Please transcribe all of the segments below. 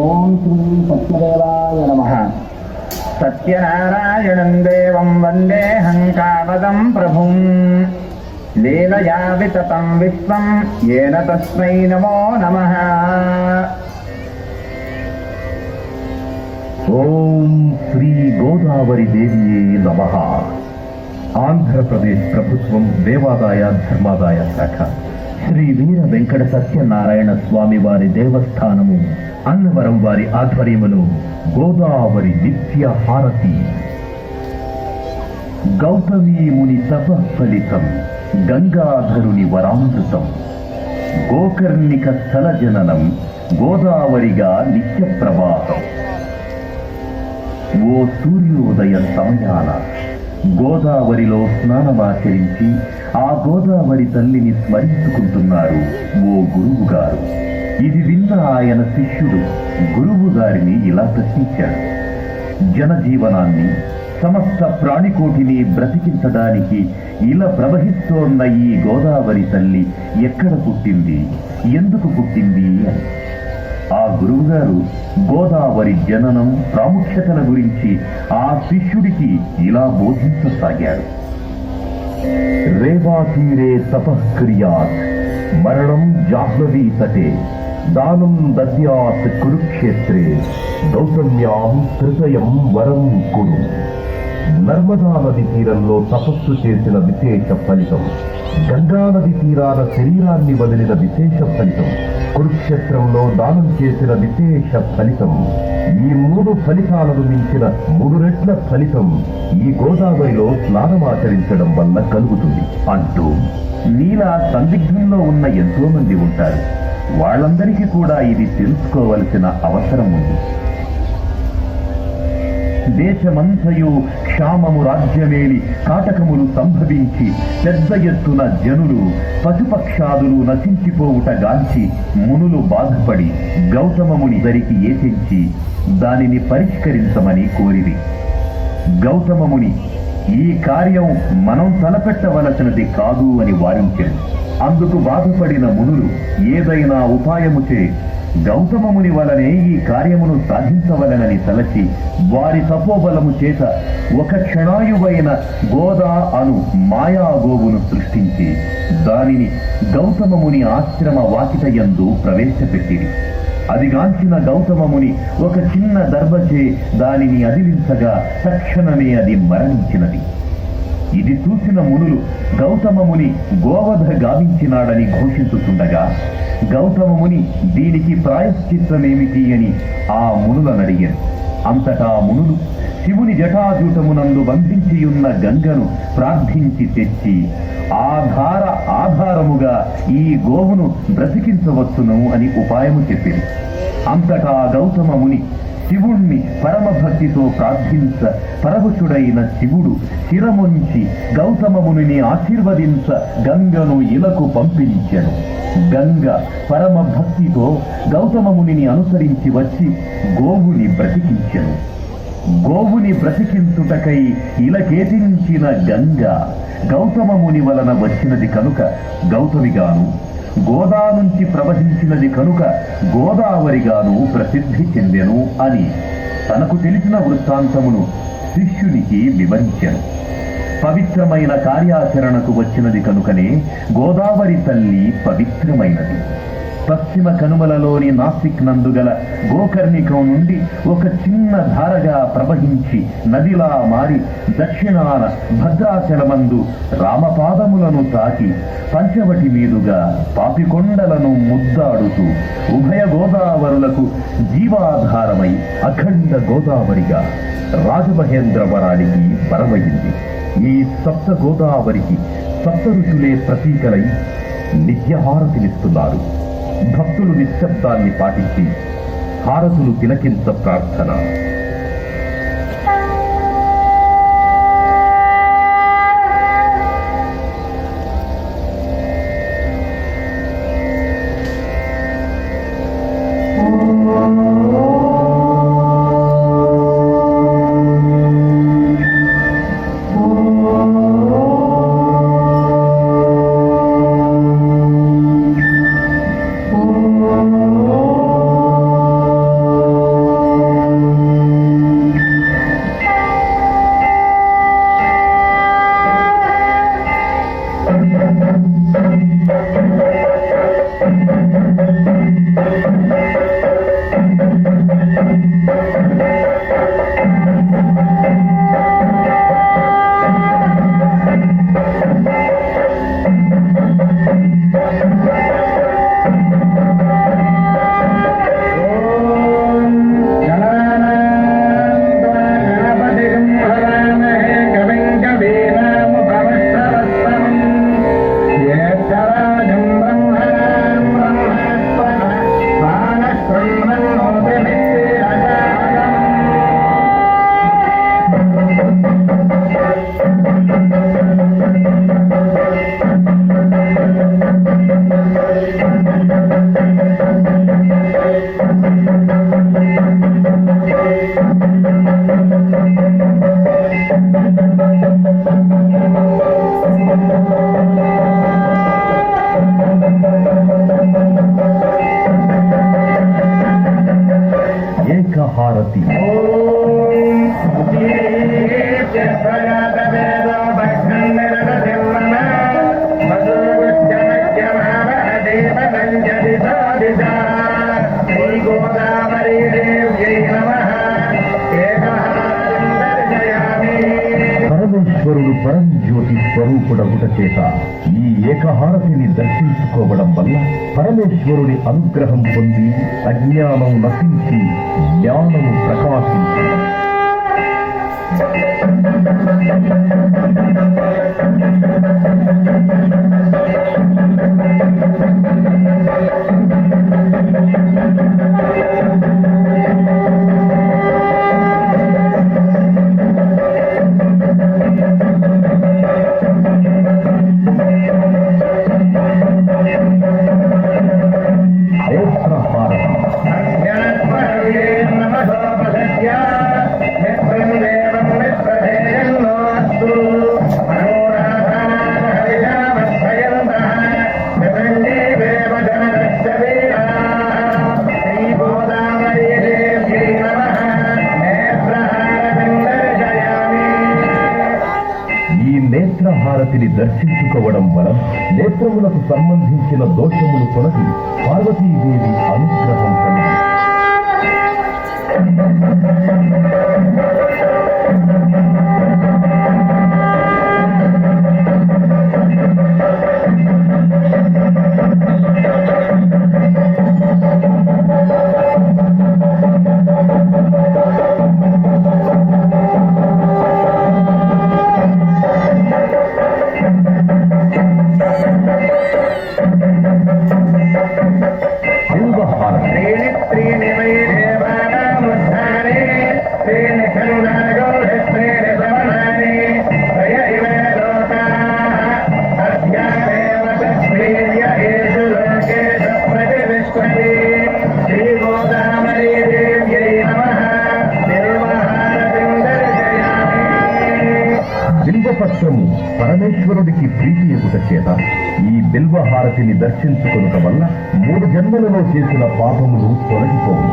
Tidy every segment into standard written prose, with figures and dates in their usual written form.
ఓం శ్రీ సత్యదేవాయ నమః. సత్యనారాయణం దేవం వందేహం కామదం ప్రభుం లీలయా వితతం విశ్వం ఏన తస్మై నమో నమః. ఓం శ్రీ గోదావరి దేవియే నమః. ఆంధ్రప్రదేశ్ ప్రభుత్వం దేవాదాయ ధర్మాదాయ శాఖ శ్రీ వీర వెంకట సత్యనారాయణ స్వామి వారి దేవస్థానము అన్నవరం వారి ఆధ్వర్యములో గోదావరి నిత్య హారతి. గౌతమీ ముని తప ఫలితం గంగాధరుని వరామృతం గోకర్ణిక స్థల జననం గోదావరిగా నిత్య ప్రవాహం. ఓ సూర్యోదయ సమయాన గోదావరిలో స్నానమాచరించి ఆ గోదావరి తల్లిని స్మరించుకుంటున్నారు ఓ గురువు గారు. ఇది విన్న ఆయన శిష్యుడు గురువు గారిని ఇలా ప్రశ్నించాడు. జనజీవనాన్ని సమస్త ప్రాణికోటిని బ్రతికించడానికి ఇలా ప్రవహిస్తోన్న ఈ గోదావరి తల్లి ఎక్కడ పుట్టింది, ఎందుకు పుట్టింది అని. ఆ గురువుగారు గోదావరి జననం ప్రాముఖ్యతల గురించి ఆ శిష్యుడికి ఇలా బోధించసాగారు. రేవా తీరే తపఃక్రియాత్ మరణం జాహ్నవీ తటే దానం దద్యాత్ కురుక్షేత్రే గౌతమ్యాం హృదయం వరం కురు. నర్మదా నది తీరంలో తపస్సు చేసిన విశేష ఫలితం, గంగా నది తీరాన శరీరాన్ని వదిలిన విశేష ఫలితం, కురుక్షేత్రంలో దానం చేసిన విశేష ఫలితం, ఈ 3 ఫలితాలను మించిన 3 రెట్ల ఫలితం ఈ గోదావరిలో స్నానమాచరించడం వల్ల కలుగుతుంది అంటూ నీలా సందిగ్ధంలో ఉన్న ఎంతో మంది ఉంటారు. వాళ్ళందరికీ కూడా ఇది తెలుసుకోవలసిన అవసరం ఉంది. దేశమంతయు క్షామము రాజ్యమేలి కాటకములు సంభవించి పెద్ద ఎత్తున జనులు పశుపక్షాదులు నశించిపోవుట గాంచి మునులు బాధపడి గౌతమముని దరికి ఏచించి దానిని పరిష్కరించమని కోరిరి. గౌతమముని ఈ కార్యం మనం తలపెట్టవలసినది కాదు అని వారించారు. అందుకు బాధపడిన మునులు ఏదైనా ఉపాయముచే గౌతమముని వలనే ఈ కార్యమును సాధించవలనని తలచి వారి తపోబలము చేత ఒక క్షణాయువైన గోదా అను మాయాగోవును సృష్టించి దానిని గౌతమముని ఆశ్రమ వాకిటయందు ప్రవేశపెట్టిరి. అదిగాంచిన గౌతమముని ఒక చిన్న దర్భచే దానిని అదిలించగా తక్షణమే అది మరణించినది. ఇది చూసిన మునులు గౌతమముని గోవధ గావించినాడని ఘోషించుతుండగా గౌతమముని దీనికి ప్రాయశ్చిత్తమేమిటి అని ఆ మునులనడిగారు. అంతటా మునులు శివుని జటాజూటమునందు బంధించియున్న గంగను ప్రార్థించి తెచ్చి ఆ ధార ఆధారముగా ఈ గోవును బ్రతికించవచ్చును అని ఉపాయము చెప్పింది. అంతటా గౌతమముని శివుణ్ణి పరమభక్తితో ప్రార్థించ పరవశుడైన శివుడు శిరముంచి గౌతమముని ఆశీర్వదించ గంగను ఇలకు పంపించెను. గంగ పరమభక్తితో గౌతమముని అనుసరించి వచ్చి గోవుని బ్రతికించెను. గోవుని బ్రతికించుటకై ఇలకేటించిన గంగ గౌతమముని వలన వచ్చినది కనుక గౌతమిగాను, గోదా నుంచి ప్రవహించినది కనుక గోదావరిగాను ప్రసిద్ధి చెందెను అని తనకు తెలిసిన వృత్తాంతమును శిష్యునికి వివరించెను. పవిత్రమైన కార్యాచరణకు వచ్చినది కనుకనే గోదావరి తల్లి పవిత్రమైనది. పశ్చిమ కనుమలలోని నాసిక్ నందుగల గోకర్ణికం నుండి ఒక చిన్న ధారగా ప్రవహించి నదిలా మారి దక్షిణాన భద్రాచలమందు రామపాదములను తాకి పంచవటి మీదుగా పాపికొండలను ముద్దాడుతూ ఉభయ గోదావరులకు జీవాధారమై అఖండ గోదావరిగా రాజమహేంద్రవరానికి బరవయింది. ఈ సప్త గోదావరికి సప్త ఋషులే ప్రతీకలై నిత్యహారతినిస్తున్నారు. భక్తులు నిశ్శబ్దాన్ని పాటించి హారతులు తిలకించ ప్రార్థన. పరమేశ్వరుడు పరంజ్యోతి స్వరూపుడగుట చేత ఈ ఏకహారతిని దర్శించుకోవడం వల్ల పరమేశ్వరుని అనుగ్రహం పొంది అజ్ఞానం నశించి జ్ఞానము ప్రకాశించి నేత్రహారతిని దర్శించుకోవడం వలన నేత్రములకు సంబంధించిన దోషములు తొలగి పార్వతీదేవి అనుగ్రహం కలిగి బిల్వపత్రము పరమేశ్వరుడికి ప్రీతి ఎగుట చేత ఈ బిల్వహారతిని దర్శించుకొనుట వల్ల 3 జన్మలలో చేసిన పాపములు తొలగిపోవు.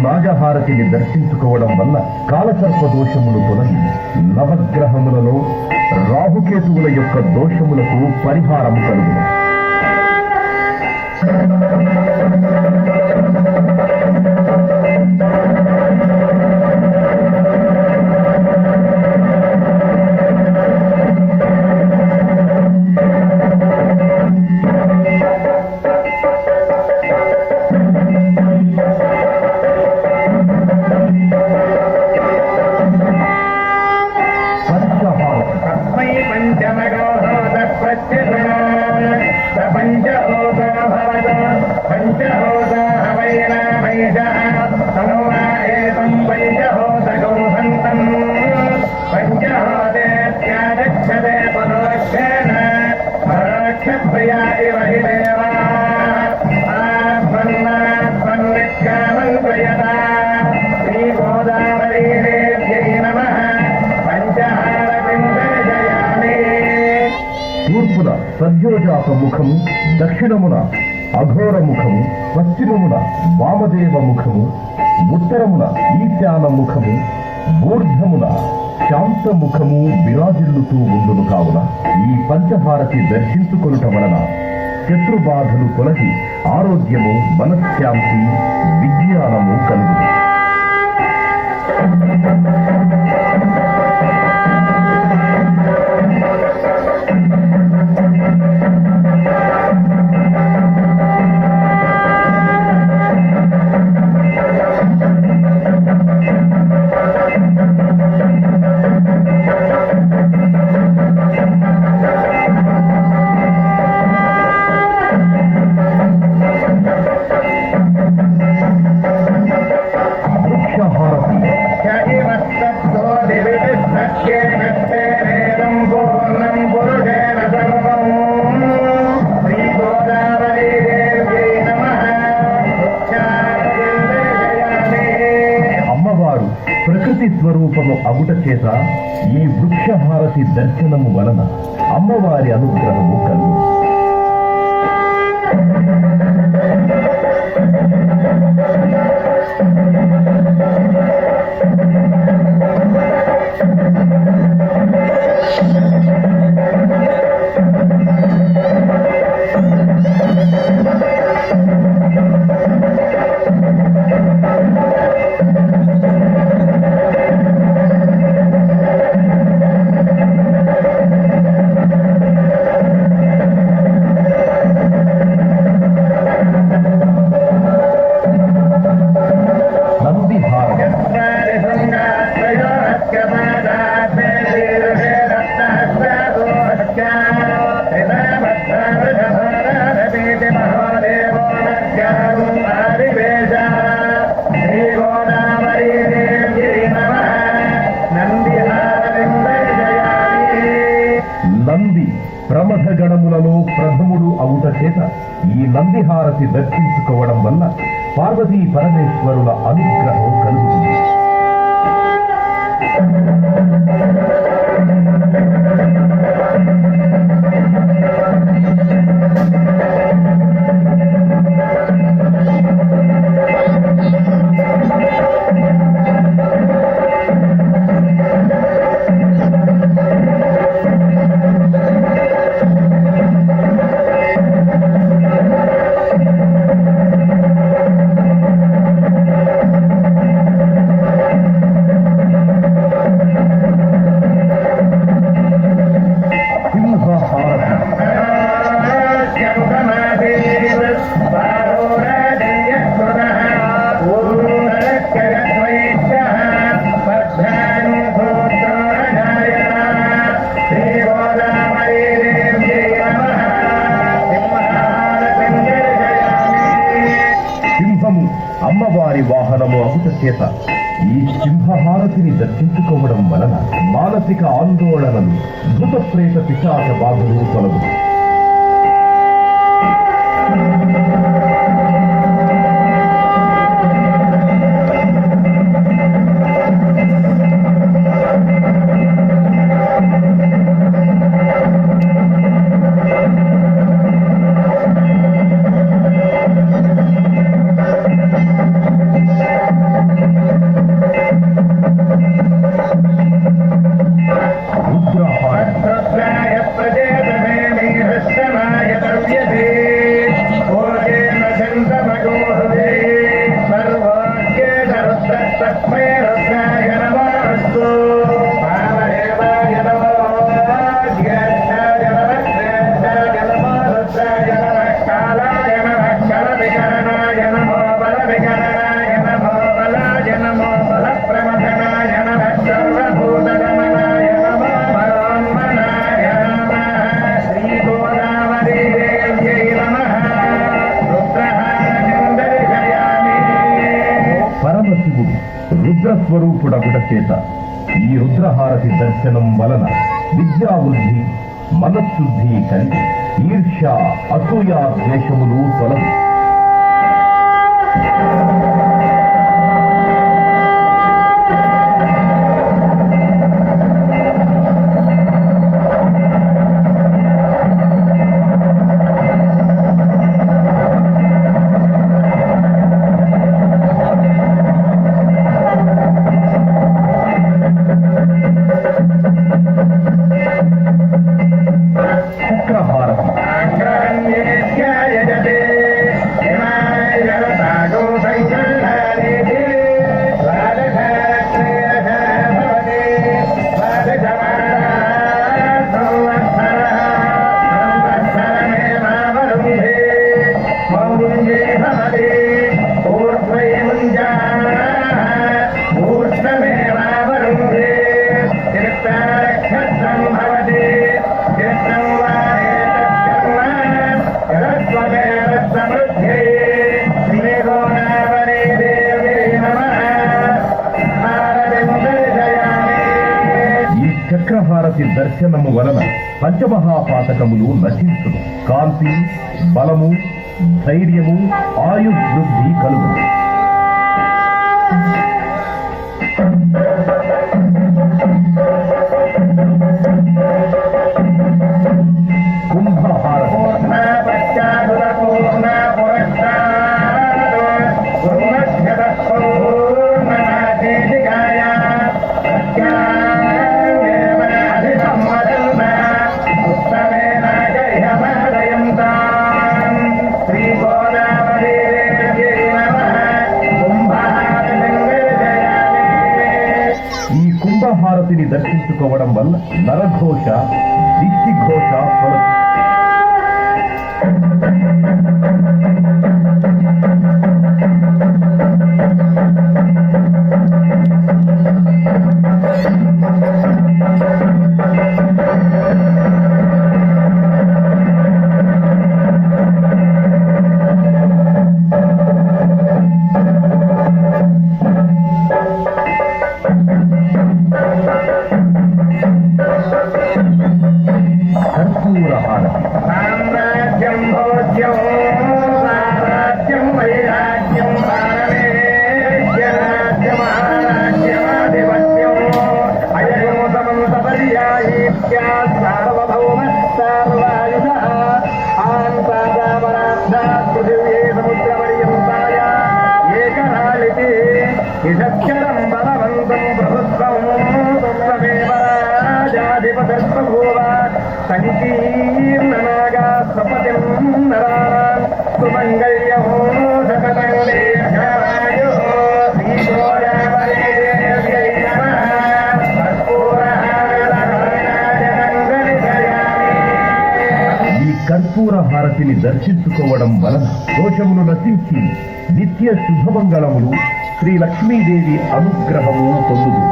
నాగహారతిని దర్శించుకోవడం వల్ల కాలసర్ప దోషములు తొలగి నవగ్రహములలో రాహుకేతువుల యొక్క దోషములకు పరిహారం కలుగును. తూర్పున సద్యోజాత ముఖము, దక్షిణమున అఘోర ముఖము, పశ్చిమమున వామదేవ ముఖము, ఉత్తరమున ఈశాన ముఖము, ఊర్ధమున శాంత ముఖము విరాజిల్లుతూ ఉండును. కావున ఈ పంచహారతి దర్శించుకొనుట వలన శత్రుబాధలు తొలగి ఆరోగ్యము, మనశ్శాంతి, విజ్ఞానము కలుగును. అమ్మవారు ప్రకృతి స్వరూపము అగుట చేత ఈ వృక్షహారతి దర్శనము వలన అమ్మవారి అనుగ్రహము కలుగు. నంది ప్రమథ గణములలో ప్రథముడు అవుట చేత ఈ నందిహారతి దర్శించుకోవడం వల్ల పార్వతీ పరమేశ్వరుల అనుగ్రహం కలుగుతుంది. అమ్మవారి వాహనము అగుట చేత ఈ సింహహారతిని దర్శించుకోవడం వలన మానసిక ఆందోళనలు భూత ప్రేత పిశాచ బాధలు తొలగు. రుద్రస్వరూపుడగుట చేత ఈ రుద్రహారతి దర్శనం వలన విద్యావృద్ధి మనశుద్ధి కలిగి ఈర్ష్య అసూయా ద్వేషములు తొలగి. చక్రహారతి చక్రహారతి దర్శనము వలన పంచమహాపాతకములు నశించును. కాంతి, బలము, ధైర్యము, ఆయుర్వృద్ధి కలుగును. కుంభహారతి హారతిని దర్శించుకోవడం వల్ల నరఘోష, దిష్టిఘోష తొలగు. సామ్రాజ్యం భోజ్యం సామ్రాజ్యం వైరాజ్యం పారమేశ్వరాజ్యమారాజ్యమాధిపత్యం అయగోతమం సపర్యాయీత్యా సార్వభౌమ సార్వాయుధ ఆంతాదాపరార్థాత్ పృథివీ సముద్రపర్యంతాయ ఏకరాళితి ఇషక్షరం బలవంతం ప్రభుత్వం తత్వమేవ రాజాధిపతర్బభూవ సంకీర్ణనాగా సపతిం నరాణాం సుమంగళ్యమో సకలం దీర్ఘాయు శ్రీగోదావరీదేవ్యై నమః ఈ కర్పూర హారతిని దర్శించుకోవడం వలన దోషములు నశించి నిత్య శుభమంగళములు, శ్రీ లక్ష్మీదేవి అనుగ్రహము పొందుదు.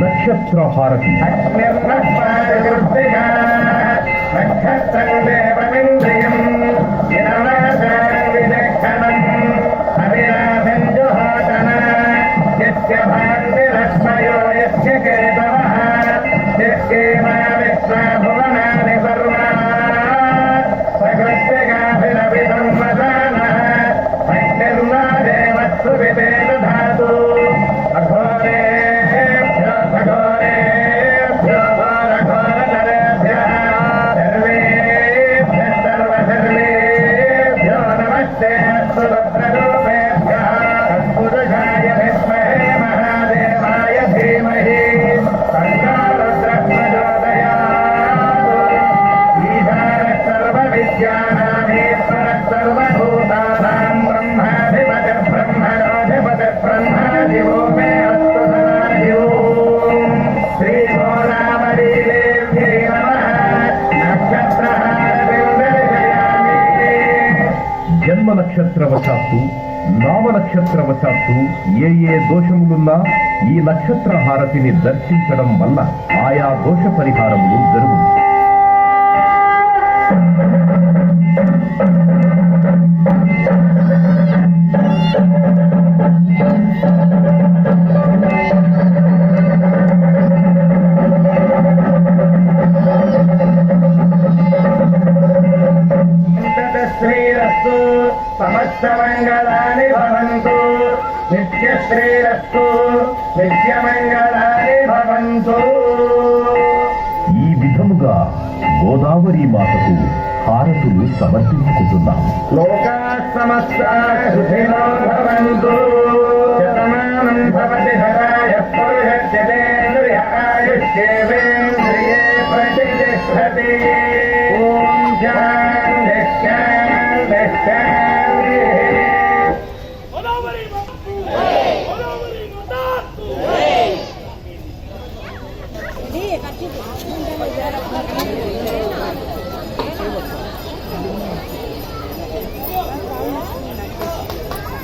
నక్షత్రహారతి నక్షత్రం దేవమింద్రియం విలక్షణం అవిరాధం జుహాతన యస్య భాంతిరశ్మయో యస్య కేతవః యస్యేమా విశ్వభువనాని సర్వా సకృత్యగాభిరవిధం వదానః భక్తిర్నాదేవత్సు విదేన ధాతు అఘోరే నక్షత్రవశాత్తు, నామ నక్షత్రవశాత్తు ఏ దోషములున్నా ఈ నక్షత్ర హారతిని దర్శించడం వల్ల ఆయా దోష పరిహారములు జరుగును. శ్రీరస్తు సమస్త మంగళాని భవంతు నిత్య శ్రీరస్తు నిత్య మంగళాని భవంతు. ముందుగా గోదావరి మాతకు హారతులు సమర్పించుకుంటున్నాం. లోకా సమస్త సుఖినో భవంతు.